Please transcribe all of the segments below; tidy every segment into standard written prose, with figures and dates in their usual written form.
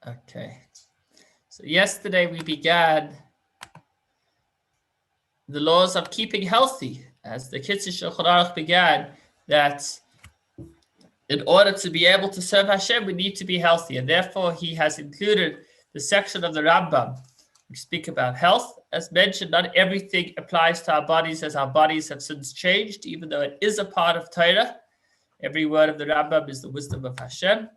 Okay. So yesterday we began the laws of keeping healthy, as the Kitzur Shulchan Aruch began, that in order to be able to serve Hashem, we need to be healthy. And therefore, he has included the section of the Rambam which speak about health. As mentioned, not everything applies to our bodies, as our bodies have since changed, even though it is a part of Torah. Every word of the Rambam is the wisdom of Hashem.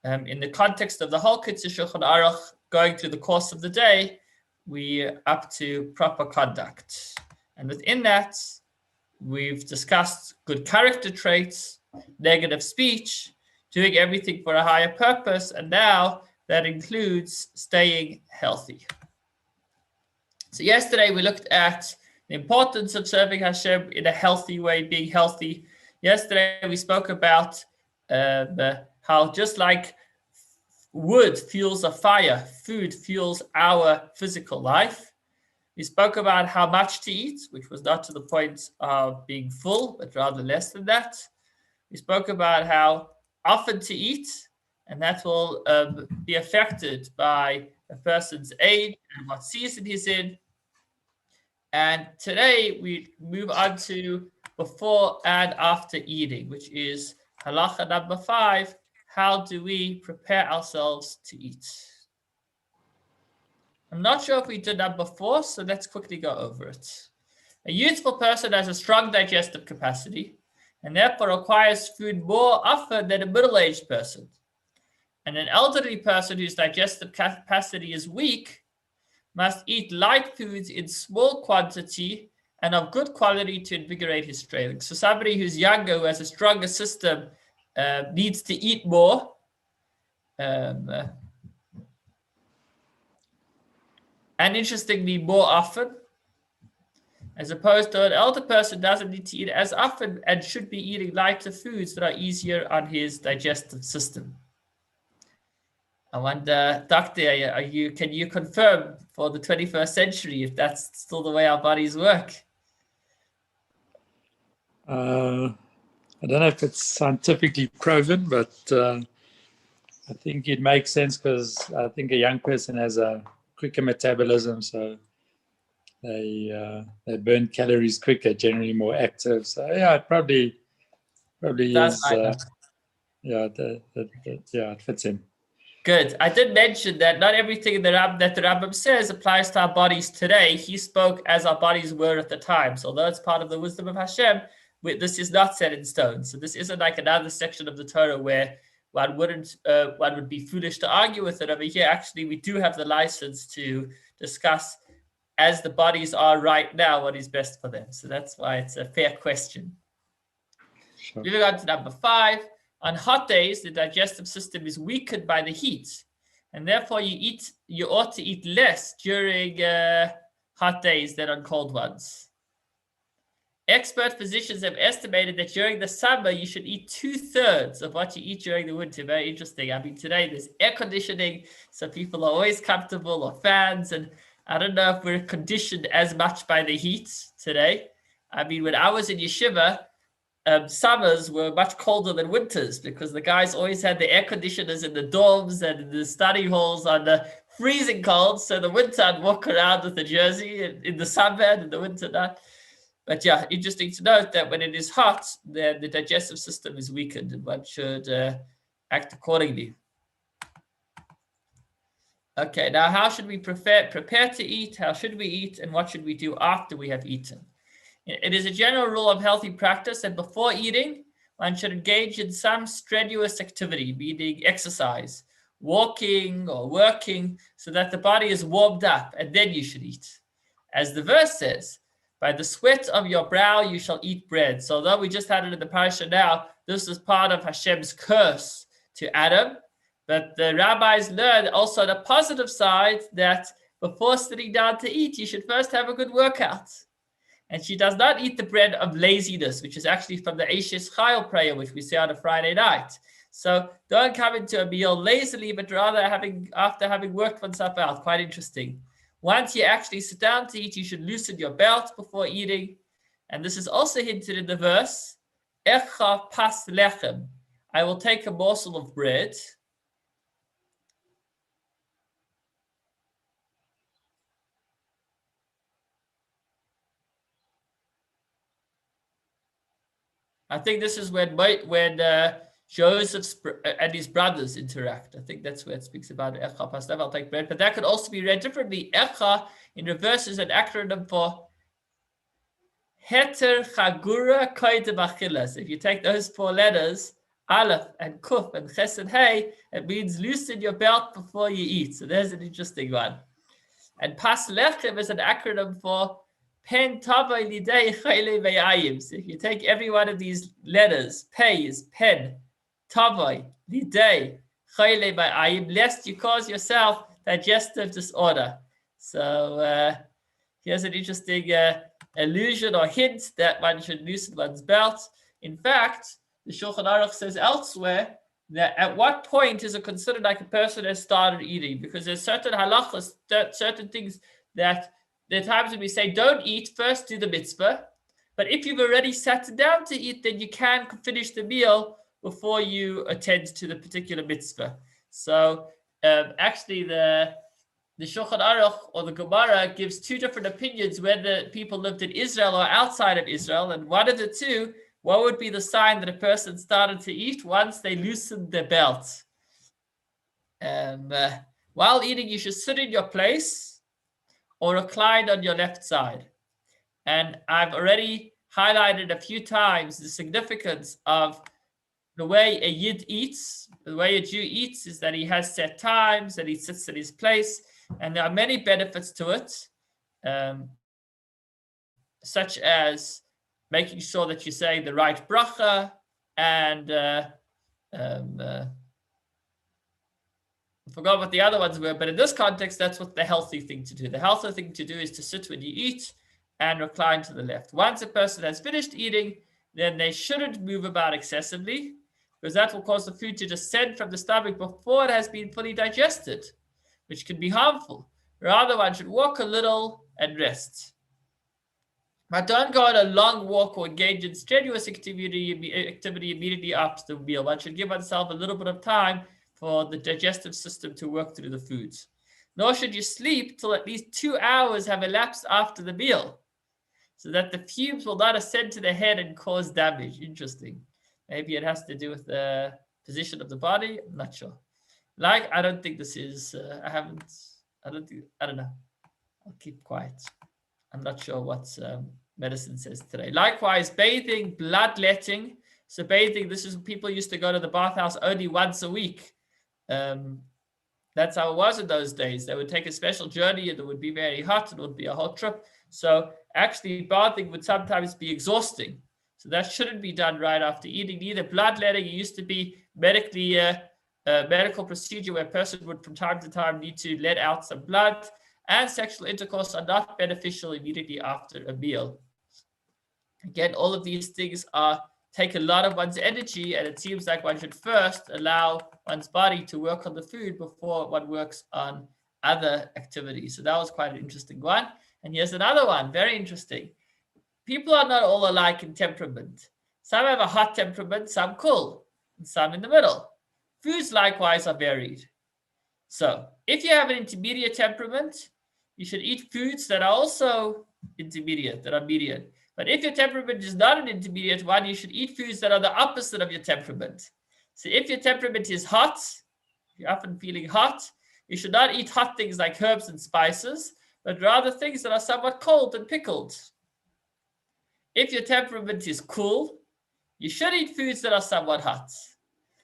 In the context of the whole Kitzur Shulchan Aruch, going through the course of the day, we're up to proper conduct. And within that, we've discussed good character traits, negative speech, doing everything for a higher purpose, and now that includes staying healthy. So yesterday we looked at the importance of serving Hashem in a healthy way, being healthy. Yesterday we spoke about how just like wood fuels a fire, food fuels our physical life. We spoke about how much to eat, which was not to the point of being full, but rather less than that. We spoke about how often to eat, and that will be affected by a person's age and what season he's in. And today we move on to before and after eating, which is halacha number 5. How do we prepare ourselves to eat? I'm not sure if we did that before, so let's quickly go over it. A youthful person has a strong digestive capacity and therefore requires food more often than a middle-aged person. And an elderly person whose digestive capacity is weak must eat light foods in small quantity and of good quality to invigorate his strength. So somebody who's younger, who has a stronger system, needs to eat more. And interestingly, more often, as opposed to an elder person doesn't need to eat as often and should be eating lighter foods that are easier on his digestive system. I wonder, Doctor, can you confirm for the 21st century if that's still the way our bodies work? I don't know if it's scientifically proven, but I think it makes sense because I think a young person has a quicker metabolism, so they burn calories quicker, generally more active. So yeah, it probably is. It fits in. Good. I did mention that not everything that the Rambam says applies to our bodies today. He spoke as our bodies were at the time. So although it's part of the wisdom of Hashem, this is not set in stone. So this isn't like another section of the Torah where one would be foolish to argue with it. Over here, actually, we do have the license to discuss, as the bodies are right now, what is best for them. So that's why it's a fair question. Sure. Moving on to number 5. On hot days, the digestive system is weakened by the heat, and therefore you ought to eat less during hot days than on cold ones. Expert physicians have estimated that during the summer, you should eat 2/3 of what you eat during the winter. Very interesting. I mean, today there's air conditioning, so people are always comfortable, or fans, and I don't know if we're conditioned as much by the heat today. I mean, when I was in yeshiva, summers were much colder than winters because the guys always had the air conditioners in the dorms and in the study halls on the freezing cold. So the winter I'd walk around with a jersey, in the summer and in the winter not. But yeah, interesting to note that when it is hot, then the digestive system is weakened and one should act accordingly. Okay, now how should we prepare to eat? How should we eat? And what should we do after we have eaten? It is a general rule of healthy practice that before eating, one should engage in some strenuous activity, meaning exercise, walking or working, so that the body is warmed up, and then you should eat. As the verse says, by the sweat of your brow you shall eat bread. So although we just had it in the parasha now, this is part of Hashem's curse to Adam. But the rabbis learned also the positive side, that before sitting down to eat, you should first have a good workout. And she does not eat the bread of laziness, which is actually from the Eishes Chayil prayer, which we say on a Friday night. So don't come into a meal lazily, but rather after having worked oneself out. Quite interesting. Once you actually sit down to eat, you should loosen your belt before eating. And this is also hinted in the verse, Echa pas lechem. I will take a morsel of bread. I think this is when Joseph and his brothers interact. I think that's where it speaks about Echa pas lev, I'll take bread. But that could also be read differently. Echa in reverse is an acronym for Heter Chagura Koydem Achilas. If you take those 4 letters, Aleph and Kuf and Ches and Hey, it means loosen your belt before you eat. So there's an interesting one. And Pas Lechem is an acronym for Pen Tavai Lidei Chayle Ve'ayim. So if you take every one of these letters, Pei is pen, Tavai, Lidei, Chayle Ve'ayim, lest you cause yourself digestive disorder. So here's an interesting allusion or hint that one should loosen one's belt. In fact, the Shulchan Aruch says elsewhere that at what point is it considered like a person has started eating? Because there's certain halachas, certain things that there are times when we say don't eat, first do the mitzvah. But if you've already sat down to eat, then you can finish the meal before you attend to the particular mitzvah. So actually the Shulchan Aruch or the Gemara gives 2 different opinions whether people lived in Israel or outside of Israel. And one of the 2, what would be the sign that a person started to eat? Once they loosened their belt. While eating, you should sit in your place or recline on your left side. And I've already highlighted a few times the significance of the way a Yid eats. The way a Jew eats is that he has set times, that he sits in his place. And there are many benefits to it, such as making sure that you say the right bracha, and I forgot what the other ones were, but in this context, that's what the healthy thing to do. The healthy thing to do is to sit when you eat and recline to the left. Once a person has finished eating, then they shouldn't move about excessively, because that will cause the food to descend from the stomach before it has been fully digested, which can be harmful. Rather, one should walk a little and rest. But don't go on a long walk or engage in strenuous activity immediately after the meal. One should give oneself a little bit of time for the digestive system to work through the foods. Nor should you sleep till at least 2 hours have elapsed after the meal, so that the fumes will not ascend to the head and cause damage. Interesting. Maybe it has to do with the position of the body. I'm not sure. I don't think this is, I don't know. I'll keep quiet. I'm not sure what medicine says today. Likewise, bathing, bloodletting. So bathing, this is people used to go to the bathhouse only once a week. That's how it was in those days. They would take a special journey and it would be very hot. It would be a whole trip. So actually bathing would sometimes be exhausting. So that shouldn't be done right after eating. Either bloodletting, it used to be medically a medical procedure where a person would from time to time need to let out some blood, and sexual intercourse are not beneficial immediately after a meal. Again, all of these things take a lot of one's energy, and it seems like one should first allow one's body to work on the food before one works on other activities. So that was quite an interesting one. And here's another one, very interesting. People are not all alike in temperament. Some have a hot temperament, some cool, and some in the middle. Foods likewise are varied. So if you have an intermediate temperament, you should eat foods that are also intermediate, that are medium. But if your temperament is not an intermediate one, you should eat foods that are the opposite of your temperament. So if your temperament is hot, you're often feeling hot, you should not eat hot things like herbs and spices, but rather things that are somewhat cold and pickled. If your temperament is cool, you should eat foods that are somewhat hot.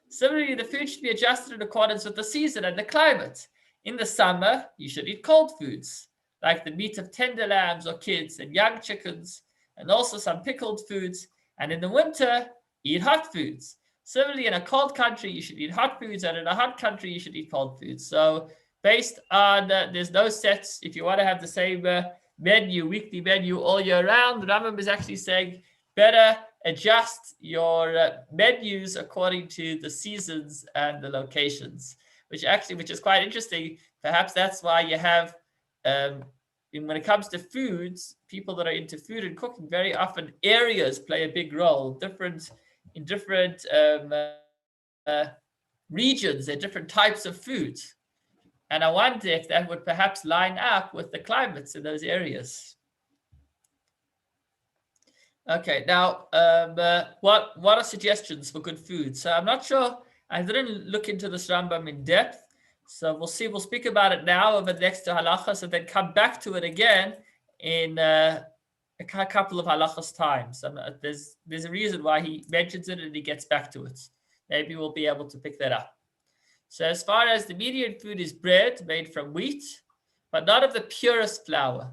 Similarly, the food should be adjusted in accordance with the season and the climate. In the summer, you should eat cold foods, like the meat of tender lambs or kids and young chickens, and also some pickled foods. And in the winter, eat hot foods. Similarly, in a cold country, you should eat hot foods, and in a hot country, you should eat cold foods. So based on, there's no sets. If you want to have the same menu, weekly menu all year round, the Rambam is actually saying better adjust your menus according to the seasons and the locations, which is quite interesting. Perhaps that's why you have, when it comes to foods, people that are into food and cooking, very often areas play a big role. In different regions, there are different types of foods. And I wonder if that would perhaps line up with the climates in those areas. Okay, now what are suggestions for good food? So I'm not sure. I didn't look into this Rambam in depth, so we'll see. We'll speak about it now over the next two halachas, and then come back to it again in a couple of halachas times. There's a reason why he mentions it and he gets back to it. Maybe we'll be able to pick that up. So as far as the median food is bread made from wheat, but not of the purest flour.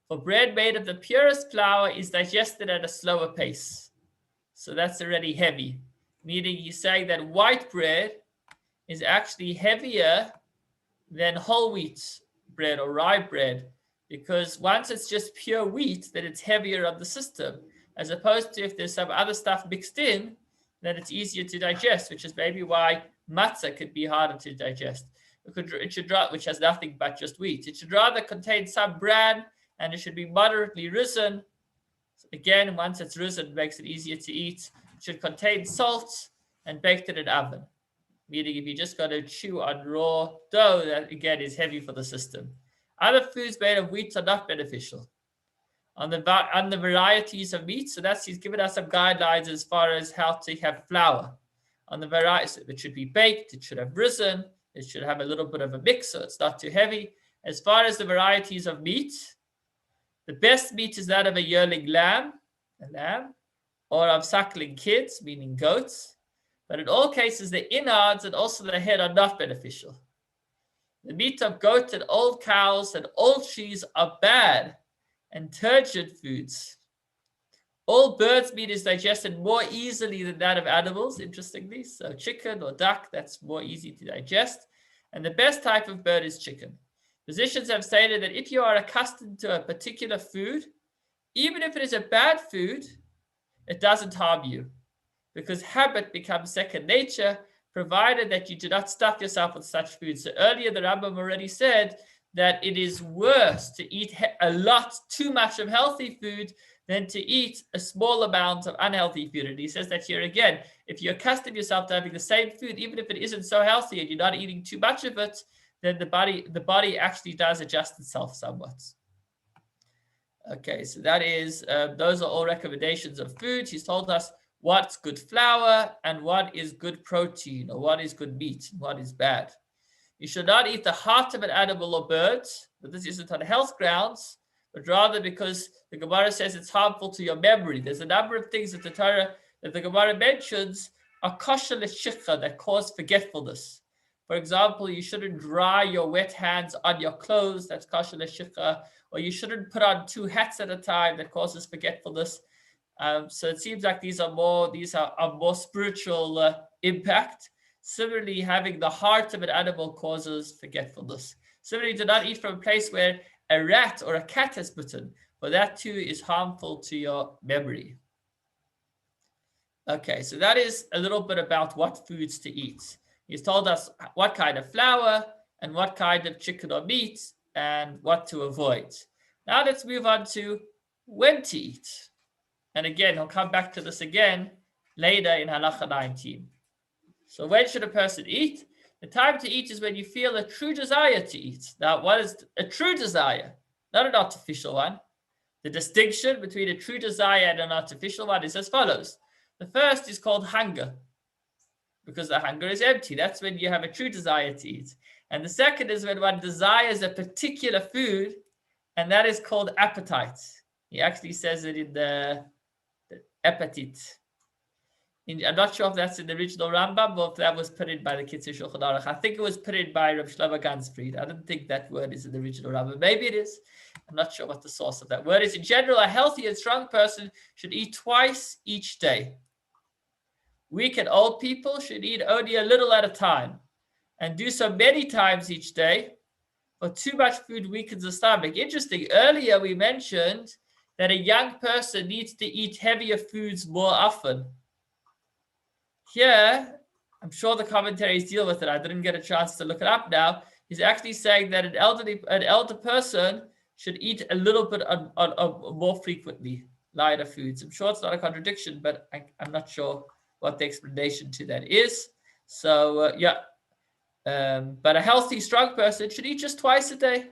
For bread made of the purest flour is digested at a slower pace. So that's already heavy, meaning he's saying that white bread is actually heavier than whole wheat bread or rye bread, because once it's just pure wheat, then it's heavier on the system, as opposed to if there's some other stuff mixed in, then it's easier to digest, which is maybe why matzah could be harder to digest. Which has nothing but just wheat. It should rather contain some bran, and it should be moderately risen. Again, once it's risen, it makes it easier to eat. It should contain salt and baked in an oven. Meaning if you just got to chew on raw dough, that again is heavy for the system. Other foods made of wheat are not beneficial. On the varieties of meat, so he's given us some guidelines as far as how to have flour. On the varieties, it should be baked, it should have risen, it should have a little bit of a mix, so it's not too heavy. As far as the varieties of meat, the best meat is that of a yearling lamb, or of suckling kids, meaning goats. But in all cases, the innards and also the head are not beneficial. The meat of goat and old cows and old cheese are bad and turgid foods. All birds' meat is digested more easily than that of animals, interestingly. So chicken or duck, that's more easy to digest. And the best type of bird is chicken. Physicians have stated that if you are accustomed to a particular food, even if it is a bad food, it doesn't harm you, because habit becomes second nature, provided that you do not stuff yourself with such food. So earlier, the Rambam already said that it is worse to eat too much of healthy food than to eat a small amount of unhealthy food. And he says that here again, if you accustom yourself to having the same food, even if it isn't so healthy and you're not eating too much of it, then the body actually does adjust itself somewhat. Okay, so that is, those are all recommendations of food. He's told us what's good flour and what is good protein, or what is good meat and what is bad. You should not eat the heart of an animal or bird, but this isn't on health grounds, but rather because the Gemara says it's harmful to your memory. There's a number of things that the Gemara mentions are kosher l'shikha, that cause forgetfulness. For example, you shouldn't dry your wet hands on your clothes, that's kosher l'shikha, or you shouldn't put on 2 hats at a time, that causes forgetfulness. So it seems like these are more spiritual impact. Similarly, having the heart of an animal causes forgetfulness. Similarly, do not eat from a place where a rat or a cat has bitten, for that too is harmful to your memory. Okay, so that is a little bit about what foods to eat. He's told us what kind of flour and what kind of chicken or meat and what to avoid. Now let's move on to when to eat. And again, he'll come back to this again later in Halacha 19. So when should a person eat? The time to eat is when you feel a true desire to eat. Now, what is a true desire? Not an artificial one. The distinction between a true desire and an artificial one is as follows. The first is called hunger, because the hunger is empty. That's when you have a true desire to eat. And the second is when one desires a particular food, and that is called appetite. He actually says it in the appetite. I'm not sure if that's in the original Rambam or if that was put in by the Kitzur Shulchan Aruch. I think it was put in by Rav Shlomo Gansfried. I don't think that word is in the original Rambam. Maybe it is. I'm not sure what the source of that word is. In general, a healthy and strong person should eat twice each day. Weak and old people should eat only a little at a time and do so many times each day, for too much food weakens the stomach. Interesting, earlier we mentioned that a young person needs to eat heavier foods more often. Here, I'm sure the commentaries deal with it. I didn't get a chance to look it up now. He's actually saying that an elder person should eat a little bit more frequently, lighter foods. I'm sure it's not a contradiction, but I'm not sure what the explanation to that is. So, but a healthy, strong person should eat just twice a day.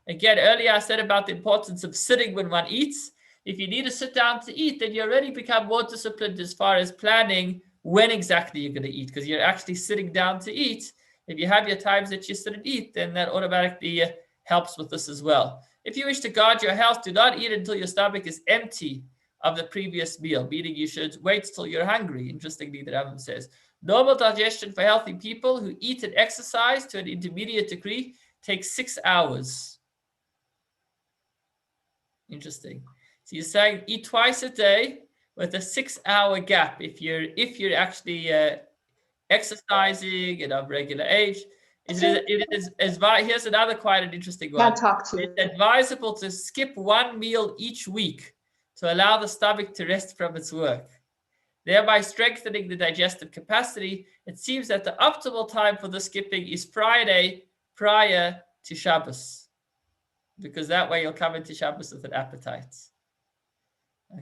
Again, earlier I said about the importance of sitting when one eats. If you need to sit down to eat, then you already become more disciplined as far as planning when exactly you're going to eat, because you're actually sitting down to eat. If you have your times that you sit and eat, then that automatically helps with this as well. If you wish to guard your health, do not eat until your stomach is empty of the previous meal, meaning you should wait till you're hungry. Interestingly, the Rambam says. Normal digestion for healthy people who eat and exercise to an intermediate degree takes 6 hours. Interesting. So you're saying eat twice a day with a 6-hour gap if you're actually exercising and of regular age. Here's another quite an interesting one. It's advisable to skip one meal each week to allow the stomach to rest from its work, thereby strengthening the digestive capacity. It seems that the optimal time for the skipping is Friday prior to Shabbos, because that way you'll come into Shabbos with an appetite.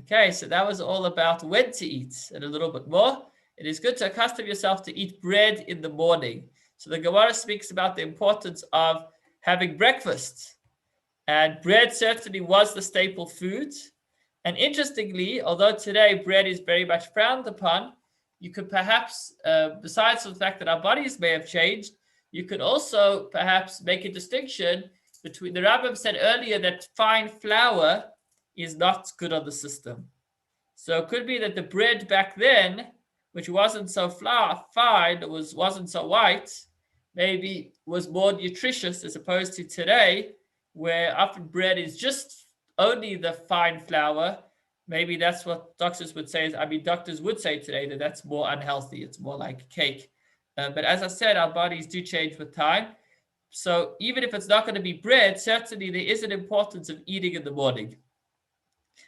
Okay, so that was all about when to eat and a little bit more. It is good to accustom yourself to eat bread in the morning. So the Gemara speaks about the importance of having breakfast. And bread certainly was the staple food. And interestingly, although today bread is very much frowned upon, you could perhaps, besides the fact that our bodies may have changed, you could also perhaps make a distinction between, the Rambam said earlier that fine flour is not good on the system. So it could be that the bread back then, which wasn't so fine, wasn't so white, maybe was more nutritious as opposed to today, where often bread is just only the fine flour. Maybe that's what doctors would say. Doctors would say today that that's more unhealthy. It's more like cake. But as I said, our bodies do change with time. So even if it's not going to be bread, certainly there is an importance of eating in the morning.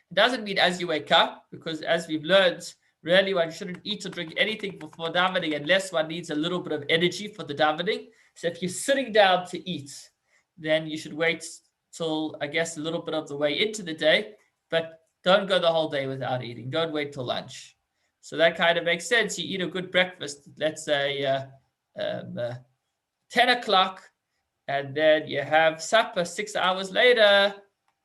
It doesn't mean as you wake up, because as we've learned, really one shouldn't eat or drink anything before davening unless one needs a little bit of energy for the davening. So if you're sitting down to eat, then you should wait till, I guess, a little bit of the way into the day, but don't go the whole day without eating. Don't wait till lunch. So that kind of makes sense. You eat a good breakfast, let's say 10 o'clock, and then you have supper 6 hours later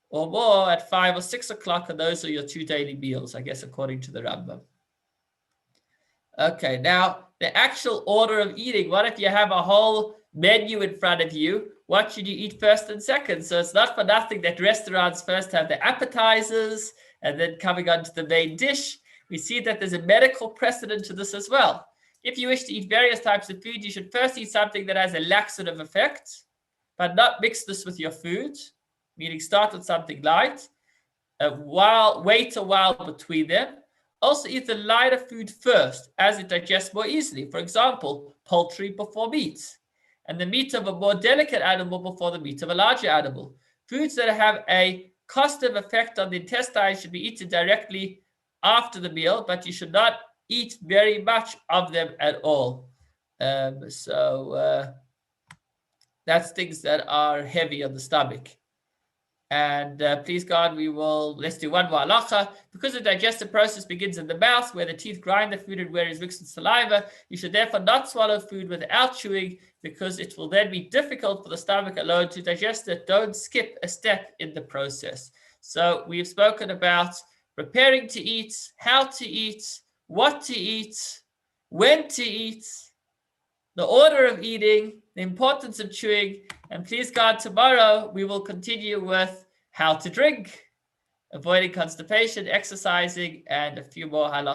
or more at 5 or 6 o'clock, and those are your 2 daily meals, I guess, according to the Rambam. Okay, now the actual order of eating. What if you have a whole menu in front of you? What should you eat first and second? So it's not for nothing that restaurants first have the appetizers and then coming on to the main dish. We see that there's a medical precedent to this as well. If you wish to eat various types of food, you should first eat something that has a laxative effect, but not mix this with your food, meaning start with something light, wait a while between them. Also eat the lighter food first, as it digests more easily. For example, poultry before meat, and the meat of a more delicate animal before the meat of a larger animal. Foods that have a causative effect on the intestines should be eaten directly after the meal, but you should not eat very much of them at all. That's things that are heavy on the stomach. And please God, let's do one more halacha. Because the digestive process begins in the mouth, where the teeth grind the food and where it is mixed with saliva, you should therefore not swallow food without chewing, because it will then be difficult for the stomach alone to digest it. Don't skip a step in the process. So we've spoken about preparing to eat, how to eat, what to eat, when to eat, the order of eating, the importance of chewing, and please God, tomorrow we will continue with how to drink, avoiding constipation, exercising, and a few more halachas.